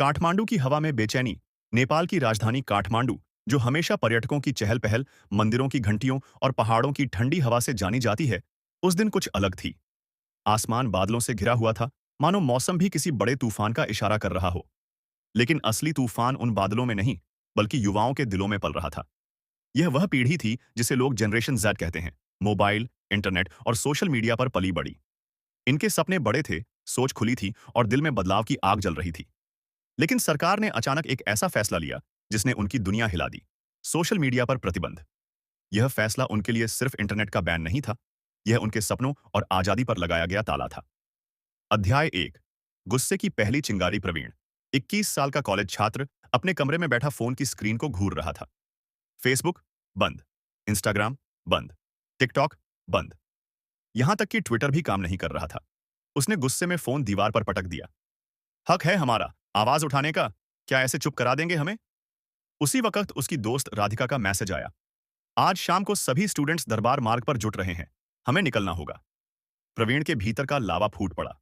काठमांडू की हवा में बेचैनी। नेपाल की राजधानी काठमांडू, जो हमेशा पर्यटकों की चहल पहल, मंदिरों की घंटियों और पहाड़ों की ठंडी हवा से जानी जाती है, उस दिन कुछ अलग थी। आसमान बादलों से घिरा हुआ था, मानो मौसम भी किसी बड़े तूफान का इशारा कर रहा हो। लेकिन असली तूफान उन बादलों में नहीं, बल्कि युवाओं के दिलों में पल रहा था। यह वह पीढ़ी थी जिसे लोग जनरेशन जेड कहते हैं। मोबाइल, इंटरनेट और सोशल मीडिया पर पली बड़ी। इनके सपने बड़े थे, सोच खुली थी और दिल में बदलाव की आग जल रही थी। लेकिन सरकार ने अचानक एक ऐसा फैसला लिया जिसने उनकी दुनिया हिला दी। सोशल मीडिया पर प्रतिबंध। यह फैसला उनके लिए सिर्फ इंटरनेट का बैन नहीं था, यह उनके सपनों और आजादी पर लगाया गया ताला था। अध्याय 1। गुस्से की पहली चिंगारी। प्रवीण, 21 साल का कॉलेज छात्र, अपने कमरे में बैठा फोन की स्क्रीन को घूर रहा था। फेसबुक बंद, इंस्टाग्राम बंद, टिकटॉक बंद, यहां तक कि ट्विटर भी काम नहीं कर रहा था। उसने गुस्से में फोन दीवार पर पटक दिया। हक है हमारा आवाज उठाने का, क्या ऐसे चुप करा देंगे हमें? उसी वक्त उसकी दोस्त राधिका का मैसेज आया। आज शाम को सभी स्टूडेंट्स दरबार मार्ग पर जुट रहे हैं, हमें निकलना होगा। प्रवीण के भीतर का लावा फूट पड़ा।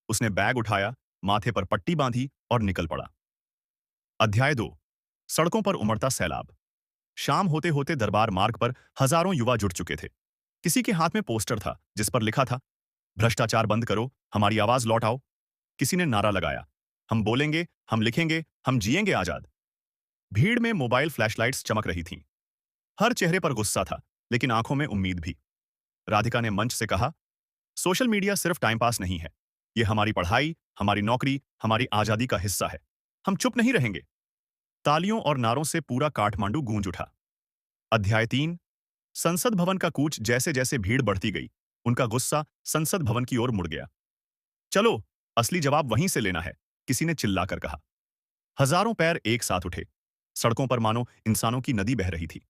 उसने बैग उठाया, माथे पर पट्टी बांधी और निकल पड़ा। अध्याय 2। सड़कों पर उमड़ता सैलाब। शाम होते होते दरबार मार्ग पर हजारों युवा जुट चुके थे। किसी के हाथ में पोस्टर था जिस पर लिखा था, भ्रष्टाचार बंद करो, हमारी आवाज लौटाओ। किसी ने नारा लगाया, हम बोलेंगे, हम लिखेंगे, हम जिएंगे आजाद। भीड़ में मोबाइल फ्लैशलाइट्स चमक रही थीं। हर चेहरे पर गुस्सा था, लेकिन आंखों में उम्मीद भी। राधिका ने मंच से कहा, सोशल मीडिया सिर्फ टाइम पास नहीं है, ये हमारी पढ़ाई, हमारी नौकरी, हमारी आजादी का हिस्सा है। हम चुप नहीं रहेंगे। तालियों और नारों से पूरा काठमांडू गूंज उठा। अध्याय 3। संसद भवन का कूच। जैसे जैसे भीड़ बढ़ती गई, उनका गुस्सा संसद भवन की ओर मुड़ गया। चलो, असली जवाब वहीं से लेना है, किसी ने चिल्लाकर कहा। हजारों पैर एक साथ उठे। सड़कों पर मानो इंसानों की नदी बह रही थी।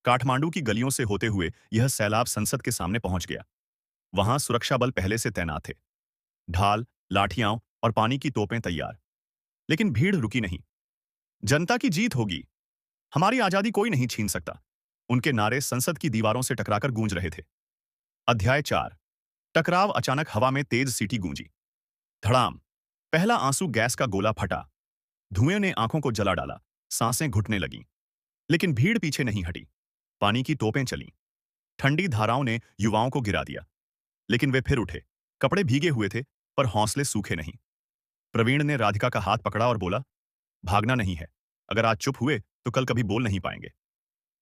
काठमांडू की गलियों से होते हुए यह सैलाब संसद के सामने पहुंच गया। वहां सुरक्षा बल पहले से तैनात थे, ढाल, लाठियां और पानी की तोपें तैयार। लेकिन भीड़ रुकी नहीं। जनता की जीत होगी, हमारी आजादी कोई नहीं छीन सकता। उनके नारे संसद की दीवारों से टकराकर गूंज रहे थे। अध्याय 4। टकराव। अचानक हवा में तेज सीटी गूंजी। धड़ाम। पहला आंसू गैस का गोला फटा। धुएं ने आंखों को जला डाला, सांसें घुटने लगीं। लेकिन भीड़ पीछे नहीं हटी। पानी की तोपें चलीं। ठंडी धाराओं ने युवाओं को गिरा दिया। लेकिन वे फिर उठे। कपड़े भीगे हुए थे, पर हौसले सूखे नहीं। प्रवीण ने राधिका का हाथ पकड़ा और बोला, भागना नहीं है। अगर आज चुप हुए तो कल कभी बोल नहीं पाएंगे।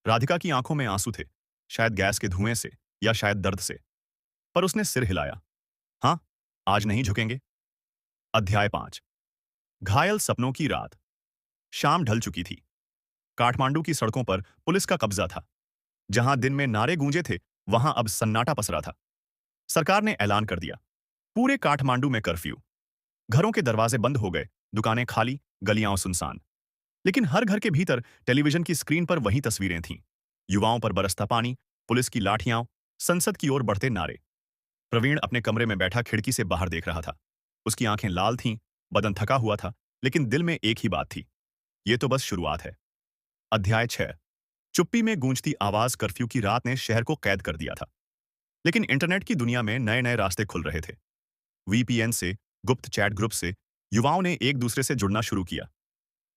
राधिका की आंखों में आंसू थे, शायद गैस के धुएं से या शायद दर्द से। पर उसने सिर हिलाया। हाँ, आज नहीं झुकेंगे। अध्याय 5। घायल सपनों की रात। शाम ढल चुकी थी। काठमांडू की सड़कों पर पुलिस का कब्जा था। जहां दिन में नारे गूंजे थे, वहां अब सन्नाटा पसरा था। सरकार ने ऐलान कर दिया, पूरे काठमांडू में कर्फ्यू। घरों के दरवाजे बंद हो गए, दुकानें खाली, गलियां सुनसान। लेकिन हर घर के भीतर टेलीविजन की स्क्रीन पर वही तस्वीरें थीं। युवाओं पर बरसता पानी, पुलिस की लाठियां, संसद की ओर बढ़ते नारे। प्रवीण अपने कमरे में बैठा खिड़की से बाहर देख रहा था। उसकी आंखें लाल थीं, बदन थका हुआ था, लेकिन दिल में एक ही बात थी, ये तो बस शुरुआत है। अध्याय 6। चुप्पी में गूंजती आवाज। कर्फ्यू की रात ने शहर को कैद कर दिया था। लेकिन इंटरनेट की दुनिया में नए नए रास्ते खुल रहे थे। वीपीएन से, गुप्त चैट ग्रुप से युवाओं ने एक दूसरे से जुड़ना शुरू किया।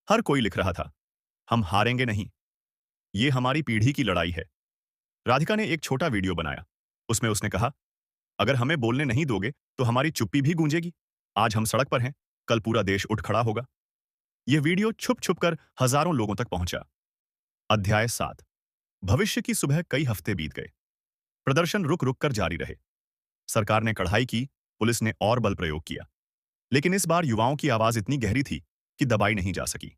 हर कोई लिख रहा था, हम हारेंगे नहीं, ये हमारी पीढ़ी की लड़ाई है। राधिका ने एक छोटा वीडियो बनाया। उसमें उसने कहा, अगर हमें बोलने नहीं दोगे तो हमारी चुप्पी भी गूंजेगी। आज हम सड़क पर हैं, कल पूरा देश उठ खड़ा होगा। यह वीडियो छुप छुप कर हजारों लोगों तक पहुंचा। अध्याय 7। भविष्य की सुबह। कई हफ्ते बीत गए। प्रदर्शन रुक रुक कर जारी रहे। सरकार ने कढ़ाई की, पुलिस ने और बल प्रयोग किया। लेकिन इस बार युवाओं की आवाज इतनी गहरी थी कि दबाई नहीं जा सकी।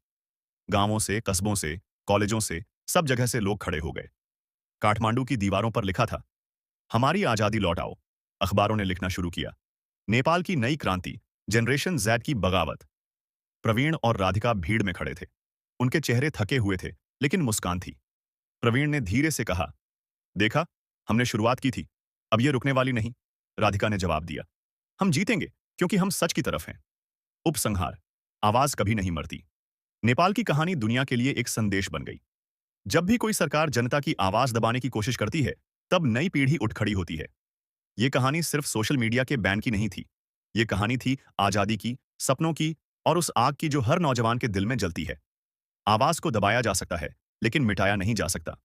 गांवों से, कस्बों से, कॉलेजों से, सब जगह से लोग खड़े हो गए। काठमांडू की दीवारों पर लिखा था, हमारी आजादी लौटाओ। अखबारों ने लिखना शुरू किया, नेपाल की नई क्रांति, जनरेशन जेड की बगावत। प्रवीण और राधिका भीड़ में खड़े थे। उनके चेहरे थके हुए थे, लेकिन मुस्कान थी। प्रवीण ने धीरे से कहा, देखा, हमने शुरुआत की थी, अब ये रुकने वाली नहीं। राधिका ने जवाब दिया, हम जीतेंगे, क्योंकि हम सच की तरफ हैं। उपसंहार। आवाज कभी नहीं मरती। नेपाल की कहानी दुनिया के लिए एक संदेश बन गई। जब भी कोई सरकार जनता की आवाज दबाने की कोशिश करती है, तब नई पीढ़ी उठ खड़ी होती है। ये कहानी सिर्फ सोशल मीडिया के बैन की नहीं थी। ये कहानी थी आजादी की, सपनों की और उस आग की जो हर नौजवान के दिल में जलती है। आवाज को दबाया जा सकता है, लेकिन मिटाया नहीं जा सकता।